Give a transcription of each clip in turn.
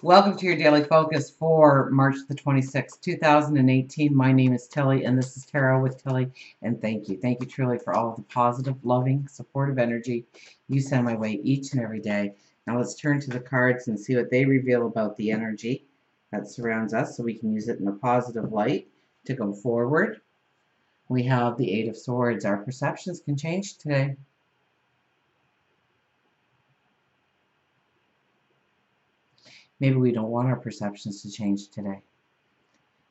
Welcome to your daily focus for March the 26th, 2018. My name is Tilly, and this is Tarot with Tilly. And thank you. Thank you truly for all of the positive, loving, supportive energy you send my way each and every day. Now let's turn to the cards and see what they reveal about the energy that surrounds us so we can use it in a positive light to go forward. We have the Eight of Swords. Our perceptions can change today. Maybe we don't want our perceptions to change today.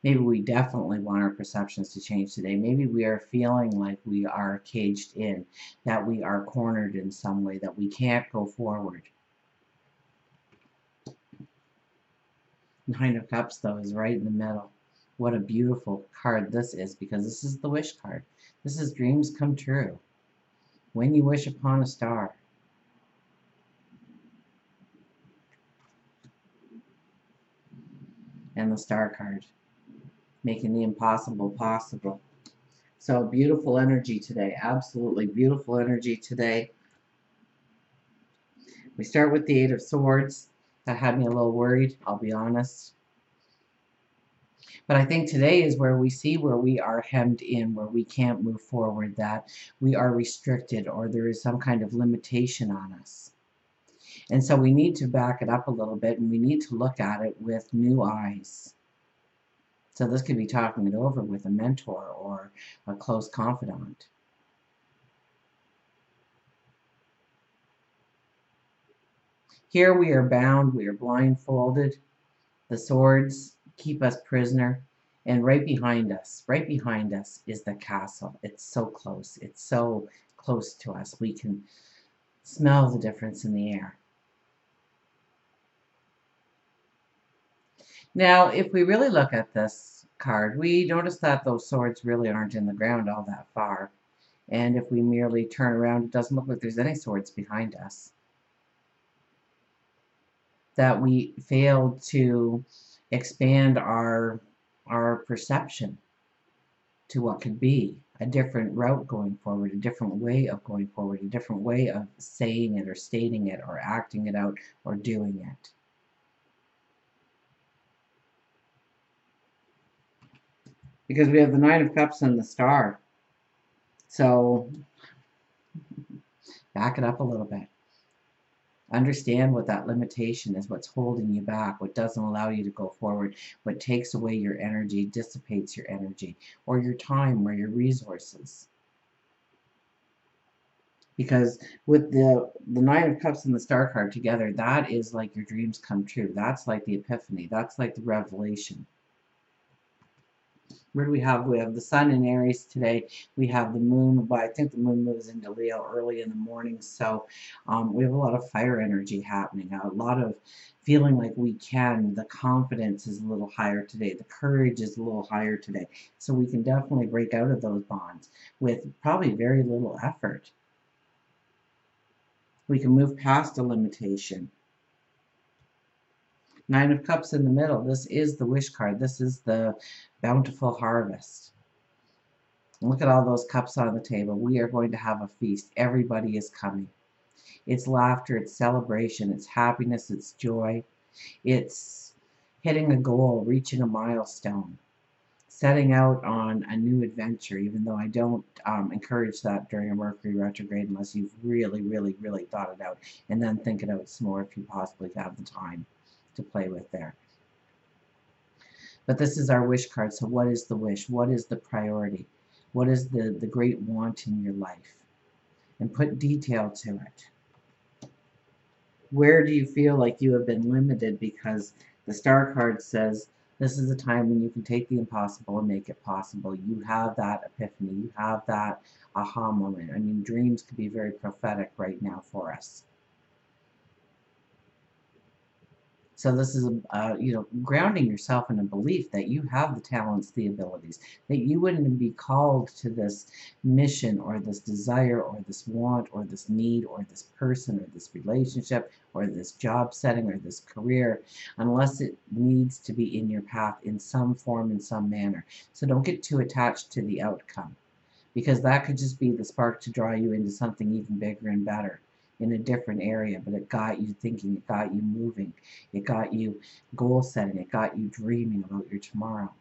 Maybe we definitely want our perceptions to change today. Maybe we are feeling like we are caged in, that we are cornered in some way, that we can't go forward. Nine of Cups, though, is right in the middle. What a beautiful card this is, because this is the wish card. This is dreams come true. When you wish upon a star. And the Star card, making the impossible possible. So beautiful energy today. Absolutely beautiful energy today. We start with the Eight of Swords. That had me a little worried, I'll be honest. But I think today is where we see where we are hemmed in, where we can't move forward, that we are restricted or there is some kind of limitation on us. And so we need to back it up a little bit, and we need to look at it with new eyes. So this could be talking it over with a mentor or a close confidant. Here we are bound, we are blindfolded. The swords keep us prisoner. And right behind us is the castle. It's so close. It's so close to us. We can smell the difference in the air. Now, if we really look at this card, we notice that those swords really aren't in the ground all that far. And if we merely turn around, it doesn't look like there's any swords behind us. That we failed to expand our perception to what could be a different route going forward, a different way of going forward, a different way of saying it or stating it or acting it out or doing it. Because we have the Nine of Cups and the Star. So back it up a little bit. Understand what that limitation is, what's holding you back, what doesn't allow you to go forward, what takes away your energy, dissipates your energy, or your time, or your resources. Because with the Nine of Cups and the Star card together, that is like your dreams come true. That's like the epiphany. That's like the revelation. Where do we have? We have the Sun in Aries today. We have the Moon. Well, I think the Moon moves into Leo early in the morning. So we have a lot of fire energy happening. A lot of feeling like we can. The confidence is a little higher today. The courage is a little higher today. So we can definitely break out of those bonds with probably very little effort. We can move past a limitation. Nine of Cups in the middle. This is the wish card. This is the bountiful harvest. Look at all those cups on the table. We are going to have a feast. Everybody is coming. It's laughter, it's celebration, it's happiness, it's joy. It's hitting a goal, reaching a milestone, setting out on a new adventure, even though I don't encourage that during a Mercury retrograde unless you've really, really, really thought it out. And then think it out some more if you possibly have the time to play with there. But this is our wish card. So what is the wish? What is the priority? What is the great want in your life? And put detail to it. Where do you feel like you have been limited? Because the Star card says this is a time when you can take the impossible and make it possible. You have that epiphany. You have that aha moment. I mean, dreams could be very prophetic right now for us. So this is, grounding yourself in a belief that you have the talents, the abilities, that you wouldn't be called to this mission or this desire or this want or this need or this person or this relationship or this job setting or this career unless it needs to be in your path in some form, in some manner. So don't get too attached to the outcome, because that could just be the spark to draw you into something even bigger and better. in a different area, but it got you thinking, it got you moving, it got you goal setting, it got you dreaming about your tomorrow.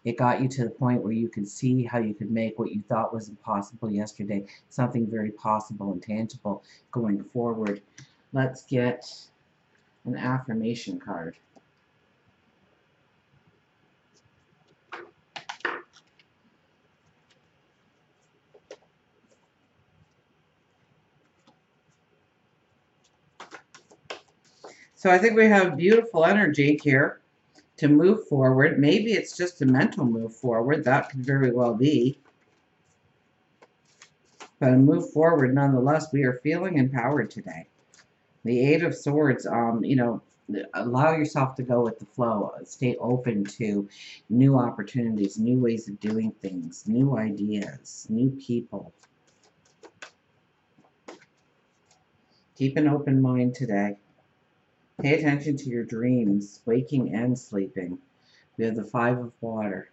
It got you to the point where you could see how you could make what you thought was impossible yesterday something very possible and tangible going forward. Let's get an affirmation card. So I think we have beautiful energy here to move forward. Maybe it's just a mental move forward. That could very well be. But a move forward nonetheless. We are feeling empowered today. The Eight of Swords, allow yourself to go with the flow. Stay open to new opportunities, new ways of doing things, new ideas, new people. Keep an open mind today. Pay attention to your dreams, waking and sleeping. We have the Five of Water.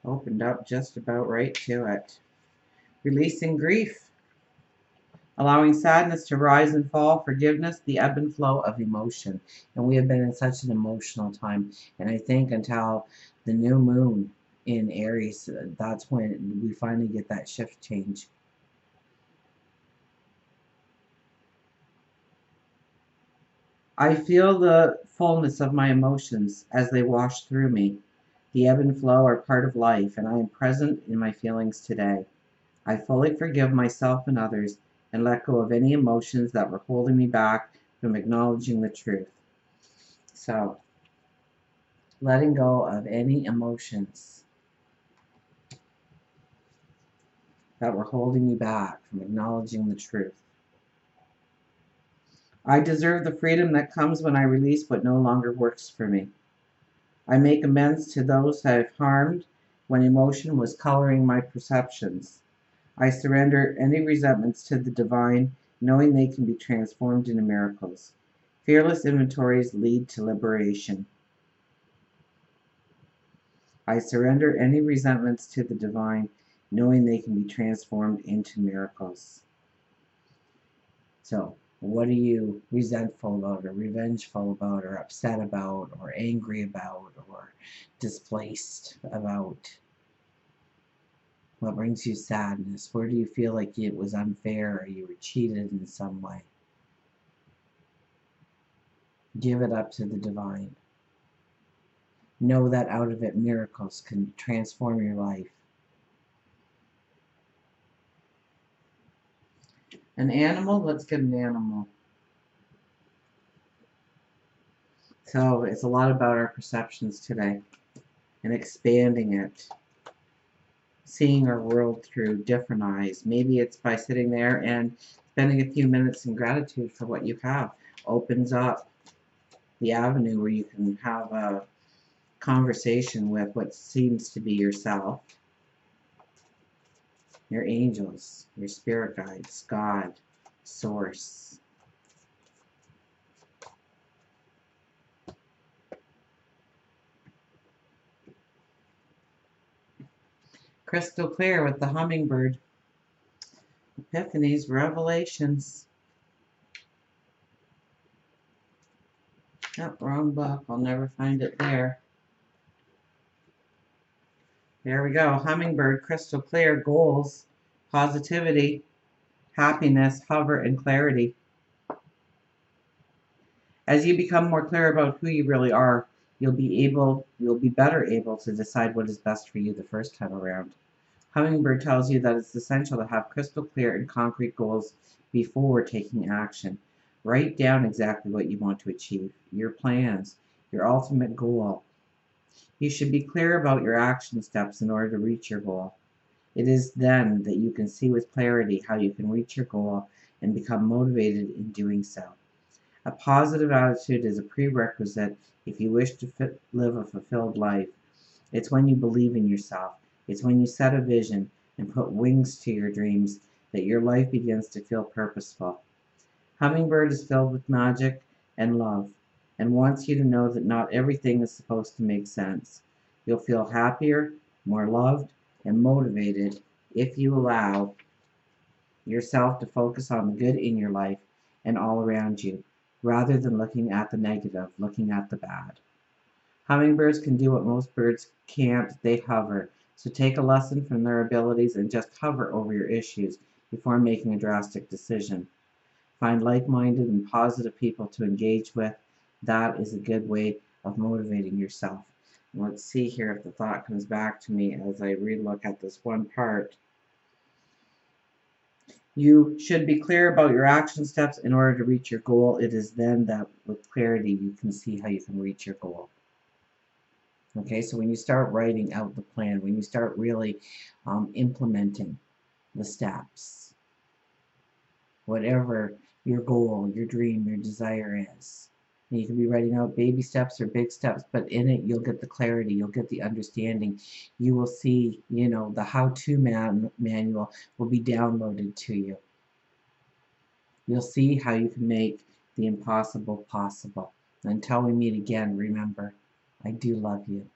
Opened up just about right to it. Releasing grief. Allowing sadness to rise and fall. Forgiveness, the ebb and flow of emotion. And we have been in such an emotional time. And I think until the new moon in Aries, that's when we finally get that shift change. I feel the fullness of my emotions as they wash through me. The ebb and flow are part of life, and I am present in my feelings today. I fully forgive myself and others and let go of any emotions that were holding me back from acknowledging the truth. So, letting go of any emotions that were holding me back from acknowledging the truth. I deserve the freedom that comes when I release what no longer works for me. I make amends to those I have harmed when emotion was coloring my perceptions. I surrender any resentments to the divine, knowing they can be transformed into miracles. Fearless inventories lead to liberation. I surrender any resentments to the divine, knowing they can be transformed into miracles. So, what are you resentful about, or revengeful about, or upset about, or angry about, or displaced about? What brings you sadness? Where do you feel like it was unfair or you were cheated in some way? Give it up to the divine. Know that out of it miracles can transform your life. An animal? Let's get an animal. So it's a lot about our perceptions today and expanding it. Seeing our world through different eyes. Maybe it's by sitting there and spending a few minutes in gratitude for what you have. Opens up the avenue where you can have a conversation with what seems to be yourself, your angels, your spirit guides, God, Source. Crystal clear with the Hummingbird. Epiphanies, revelations. Oh, wrong book. I'll never find it there. There we go. Hummingbird, crystal clear, goals, positivity, happiness, hover, and clarity. As you become more clear about who you really are, you'll be better able to decide what is best for you the first time around. Hummingbird tells you that it's essential to have crystal clear and concrete goals before taking action. Write down exactly what you want to achieve, your plans, your ultimate goal. You should be clear about your action steps in order to reach your goal. It is then that you can see with clarity how you can reach your goal and become motivated in doing so. A positive attitude is a prerequisite if you wish to live a fulfilled life. It's when you believe in yourself. It's when you set a vision and put wings to your dreams that your life begins to feel purposeful. Hummingbird is filled with magic and love and wants you to know that not everything is supposed to make sense. You'll feel happier more loved, and motivated if you allow yourself to focus on the good in your life and all around you, rather than looking at the negative, looking at the bad. Hummingbirds can do what most birds can't, they hover. So take a lesson from their abilities and just hover over your issues before making a drastic decision. Find like-minded and positive people to engage with. That is a good way of motivating yourself. Let's see here if the thought comes back to me as I relook at this one part. You should be clear about your action steps in order to reach your goal. It is then that with clarity you can see how you can reach your goal. Okay, so when you start writing out the plan, when you start really implementing the steps, whatever your goal, your dream, your desire is. And you can be writing out baby steps or big steps, but in it you'll get the clarity, you'll get the understanding. You will see, the how-to manual will be downloaded to you. You'll see how you can make the impossible possible. Until we meet again, remember, I do love you.